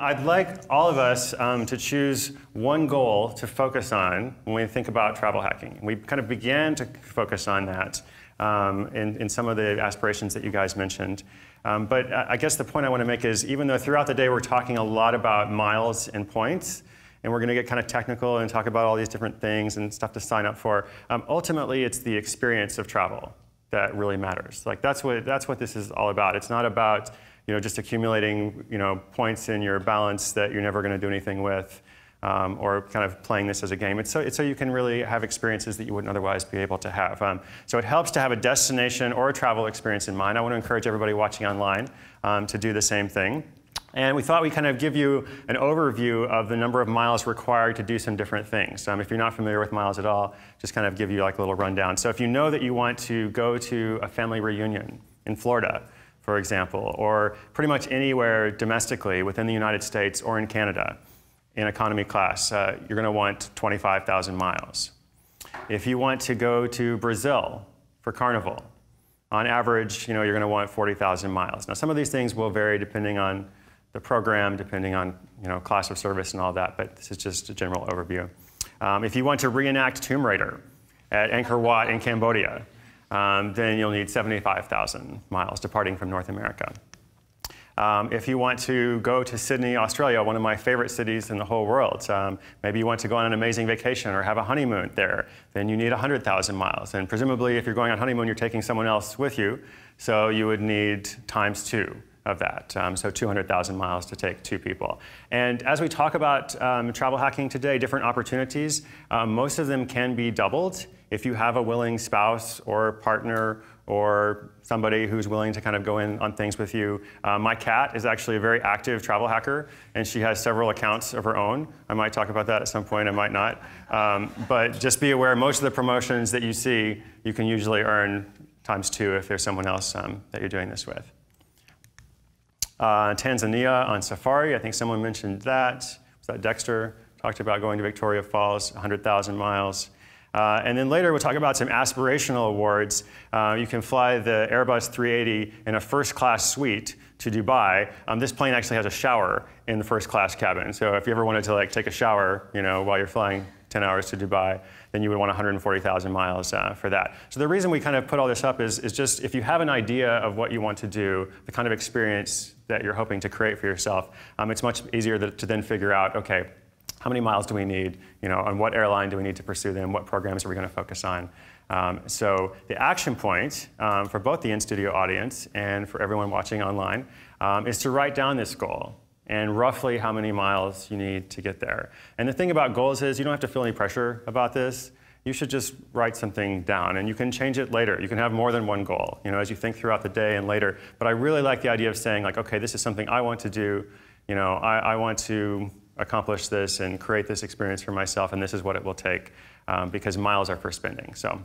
I'd like all of us to choose one goal to focus on when we think about travel hacking. We kind of began to focus on that in some of the aspirations that you guys mentioned. But I guess the point I want to make is, even though throughout the day we're talking a lot about miles and points, and we're going to get kind of technical and talk about all these different things and stuff to sign up for, ultimately it's the experience of travel that really matters. Like that's what this is all about. It's not about just accumulating points in your balance that you're never going to do anything with, or kind of playing this as a game. It's so you can really have experiences that you wouldn't otherwise be able to have. So it helps to have a destination or a travel experience in mind. I want to encourage everybody watching online to do the same thing. And we thought we'd kind of give you an overview of the number of miles required to do some different things. If you're not familiar with miles at all, just kind of give you like a little rundown. So if you know that you want to go to a family reunion in Florida, for example, or pretty much anywhere domestically within the United States or in Canada in economy class, you're going to want 25,000 miles. If you want to go to Brazil for Carnival, on average, you're going to want 40,000 miles. Now, some of these things will vary depending on the program, depending on class of service and all that, but this is just a general overview. If you want to reenact Tomb Raider at Angkor Wat in Cambodia, then you'll need 75,000 miles departing from North America. If you want to go to Sydney, Australia, one of my favorite cities in the whole world, maybe you want to go on an amazing vacation or have a honeymoon there, then you need 100,000 miles. And presumably, if you're going on honeymoon, you're taking someone else with you, so you would need ×2 of that, so 200,000 miles to take 2 people. And as we talk about travel hacking today, different opportunities, most of them can be doubled if you have a willing spouse or partner or somebody who's willing to kind of go in on things with you. My cat is actually a very active travel hacker, and she has several accounts of her own. I might talk about that at some point, I might not. But just be aware, most of the promotions that you see, you can usually earn ×2 if there's someone else that you're doing this with. Tanzania on safari, I think someone mentioned that. Was that Dexter? Talked about going to Victoria Falls, 100,000 miles. And then later we'll talk about some aspirational awards. You can fly the Airbus 380 in a first-class suite to Dubai. This plane actually has a shower in the first-class cabin. So if you ever wanted to take a shower, while you're flying 10 hours to Dubai, then you would want 140,000 miles for that. So the reason we kind of put all this up is just if you have an idea of what you want to do, the kind of experience that you're hoping to create for yourself, it's much easier to then figure out, okay, how many miles do we need? On what airline do we need to pursue them? What programs are we going to focus on? So the action point for both the in-studio audience and for everyone watching online is to write down this goal and roughly how many miles you need to get there. And the thing about goals is you don't have to feel any pressure about this. You should just write something down, and you can change it later. You can have more than one goal, as you think throughout the day and later. But I really like the idea of saying, okay, this is something I want to do. I want to accomplish this and create this experience for myself, and this is what it will take, because miles are for spending. So